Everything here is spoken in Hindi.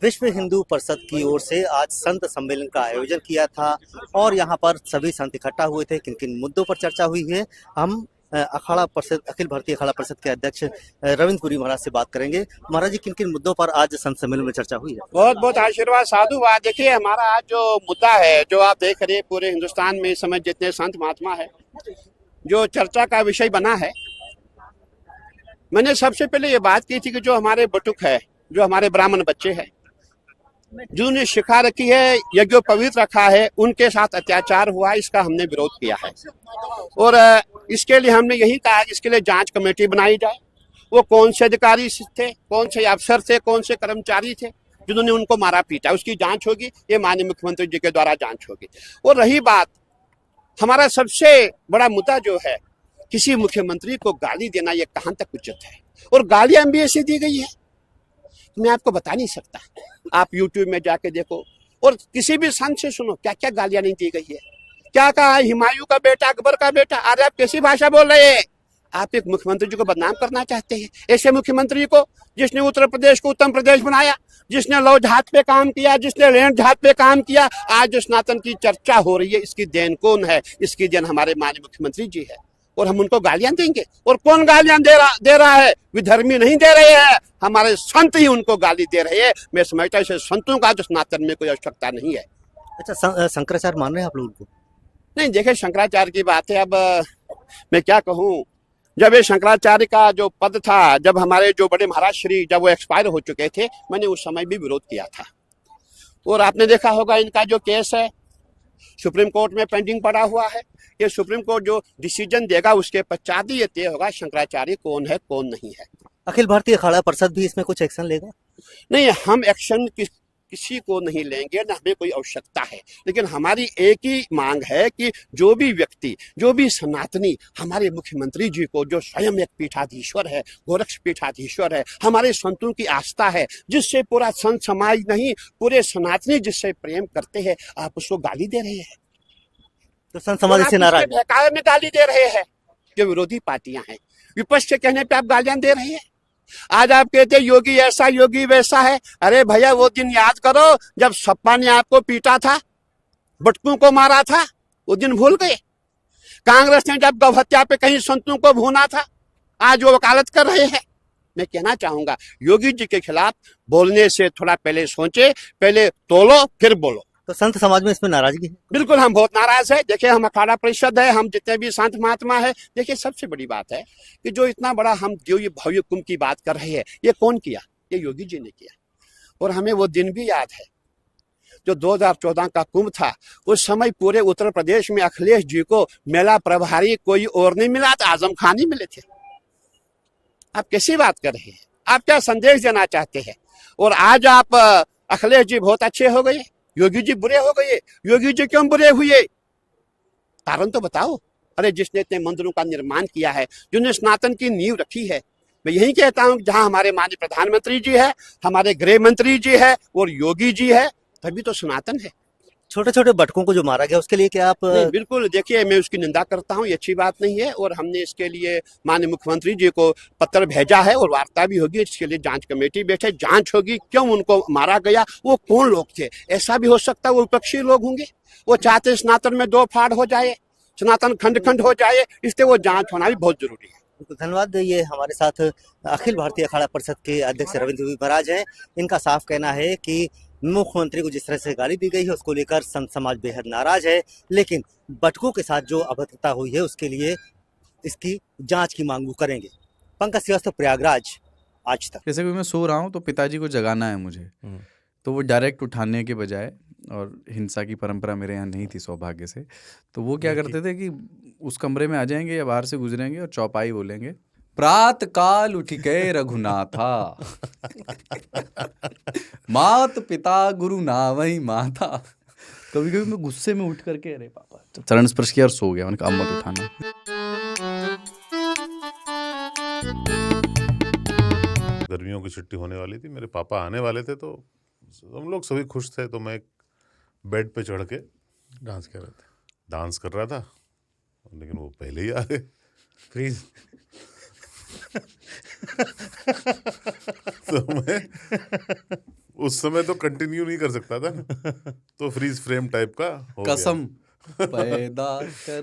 विश्व हिंदू परिषद की ओर से आज संत सम्मेलन का आयोजन किया था और यहाँ पर सभी संत इकट्ठा हुए थे। किन किन मुद्दों पर चर्चा हुई है, हम अखाड़ा परिषद अखिल भारतीय अखाड़ा परिषद के अध्यक्ष रविंद्र पुरी महाराज से बात करेंगे। महाराज जी, किन किन मुद्दों पर आज संत सम्मेलन में चर्चा हुई है? बहुत बहुत आशीर्वाद, साधुवाद। देखिए, हमारा आज जो मुद्दा है, जो आप देख रहे हैं पूरे हिंदुस्तान में इस समय जितने संत महात्मा है, जो चर्चा का विषय बना है, मैंने सबसे पहले ये बात की थी कि जो हमारे बटुक है, जो हमारे ब्राह्मण बच्चे हैं, जिन्होंने शिखा रखी है, यज्ञोपवीत रखा है, उनके साथ अत्याचार हुआ, इसका हमने विरोध किया है। और इसके लिए हमने यही कहा कि इसके लिए जांच कमेटी बनाई जाए। वो कौन से अधिकारी थे, कौन से अफसर थे, कौन से कर्मचारी थे जिन्होंने उनको मारा पीटा, उसकी जांच होगी। ये माननीय मुख्यमंत्री जी के द्वारा जांच होगी। और रही बात, हमारा सबसे बड़ा मुद्दा जो है, किसी मुख्यमंत्री को गाली देना, ये कहां तक उचित है? और गालियां भी ऐसी दी गई है, मैं आपको बता नहीं सकता। आप यूट्यूब में जाके देखो और किसी भी संत से सुनो, क्या क्या गालियां नहीं दी गई है। क्या कहा, हुमायूं का बेटा, अकबर का बेटा। अरे आप कैसी भाषा बोल रहे हैं? आप एक मुख्यमंत्री जी को बदनाम करना चाहते हैं? ऐसे मुख्यमंत्री को, जिसने उत्तर प्रदेश को उत्तम प्रदेश बनाया, जिसने लौ जहाज पे काम किया, जिसने रेल जहाज पे काम किया, आज जो सनातन की चर्चा हो रही है, इसकी देन कौन है? इसकी देन हमारे माननीय मुख्यमंत्री जी है। और हम उनको गालियां देंगे? और कौन गालियां दे रहा है? विधर्मी नहीं दे रहे हैं, हमारे संत ही उनको गाली दे रहे हैं। मैं समझता हूं संतों का जो सनातन में कोई आवश्यकता नहीं है। अच्छा, शंकराचार्य मान रहे हैं आप लोगों को? नहीं, देखिए, शंकराचार्य की बात है। अब मैं क्या कहूँ, जब ये शंकराचार्य का जो पद था, जब हमारे जो बड़े महाराज श्री जब वो एक्सपायर हो चुके थे, मैंने उस समय भी विरोध किया था। और आपने देखा होगा, इनका जो केस है सुप्रीम कोर्ट में पेंडिंग पड़ा हुआ है। ये सुप्रीम कोर्ट जो डिसीजन देगा, उसके पश्चात ही ये तय होगा शंकराचार्य कौन है, कौन नहीं है। अखिल भारतीय अखाड़ा परिषद भी इसमें कुछ एक्शन लेगा? नहीं, हम एक्शन किसी को नहीं लेंगे, न हमें कोई आवश्यकता है। लेकिन हमारी एक ही मांग है कि जो भी व्यक्ति, जो भी सनातनी हमारे मुख्यमंत्री जी को, जो स्वयं एक पीठाधीश्वर है, गोरक्ष पीठाधीश्वर है, हमारे संतों की आस्था है, जिससे पूरा संत समाज नहीं, पूरे सनातनी जिससे प्रेम करते हैं, आप उसको गाली दे रहे हैं। तो संत समाज से नाराज में गाली दे रहे हैं। जो विरोधी पार्टियां हैं, विपक्ष के कहने पे आप गालियां दे रहे हैं। आज आप कहते हैं योगी ऐसा, योगी वैसा है। अरे भैया, वो दिन याद करो जब सपा ने आपको पीटा था, बटकों को मारा था, वो दिन भूल गए? कांग्रेस ने जब गौ हत्या पे कहीं संतों को भूना था, आज वो वकालत कर रहे हैं। मैं कहना चाहूंगा, योगी जी के खिलाफ बोलने से थोड़ा पहले सोचे, पहले तोलो फिर बोलो। तो संत समाज में इसमें नाराजगी है? बिल्कुल, हम बहुत नाराज है। देखिए, हम अखाड़ा परिषद है, हम जितने भी संत महात्मा है, देखिए, सबसे बड़ी बात है कि जो इतना बड़ा हम जो ये भव्य कुंभ की बात कर रहे हैं, ये कौन किया? ये योगी जी ने किया। और हमें वो दिन भी याद है जो 2014 का कुंभ था। उस समय पूरे उत्तर प्रदेश में अखिलेश जी को मेला प्रभारी कोई और नहीं मिला था, आजम खान ही मिले थे। आप कैसी बात कर रहे हैं? आप क्या संदेश देना चाहते हैं? और आज आप अखिलेश जी बहुत अच्छे हो गए, योगी जी बुरे हो गए। योगी जी क्यों बुरे हुए? कारण तो बताओ। अरे, जिसने इतने मंदिरों का निर्माण किया है, जिन्होंने सनातन की नींव रखी है, मैं यही कहता हूं, जहां हमारे माननीय प्रधानमंत्री जी है, हमारे गृह मंत्री जी है और योगी जी है, तभी तो सनातन है। छोटे छोटे बटकों को जो मारा गया, उसके लिए क्या आप? बिल्कुल, देखिए, मैं उसकी निंदा करता हूं, ये अच्छी बात नहीं है। और हमने इसके लिए माननीय मुख्यमंत्री जी को पत्र भेजा है और वार्ता भी होगी। इसके लिए जांच कमेटी बैठे, जांच होगी क्यों उनको मारा गया, वो कौन लोग थे। ऐसा भी हो सकता है वो विपक्षी लोग होंगे, वो चाहते सनातन में दो फाड़ हो जाए, सनातन खंड खंड हो जाए, इसलिए वो जांच होना भी बहुत जरूरी है। धन्यवाद। ये हमारे साथ अखिल भारतीय अखाड़ा परिषद के अध्यक्ष रविंद्र पुरी महाराज हैं। इनका साफ कहना है कि मुख्यमंत्री को जिस तरह से गाली दी गई है, उसको लेकर संत समाज बेहद नाराज है, लेकिन बटकों के साथ जो अभद्रता हुई है, उसके लिए इसकी जांच की मांग वो करेंगे। पंकज श्रीवास्तव, प्रयागराज, आज तक। जैसे कि मैं सो रहा हूँ तो पिताजी को जगाना है मुझे, तो वो डायरेक्ट उठाने के बजाय, और हिंसा की परंपरा मेरे यहाँ नहीं थी सौभाग्य से, तो वो क्या करते थे कि उस कमरे में आ जाएंगे या बाहर से गुजरेंगे और चौपाई बोलेंगे, प्रात काल उठिके रघुनाथा मात पिता गुरु नावई माता। कभी कभी मैं गुस्से में उठ करके, अरे पापा, तो चरण स्पर्श किया और सो गया। मैंने कहा अब मत उठाना। गर्मियों की छुट्टी होने वाली थी, मेरे पापा आने वाले थे, तो हम लोग सभी खुश थे। तो मैं बेड पे चढ़ के डांस कर रहा था, लेकिन वो पहले ही आ गए। प्लीज तो मैं उस समय तो कंटिन्यू नहीं कर सकता था ना, तो फ्रीज फ्रेम टाइप का हो गया। कसम पैदा कर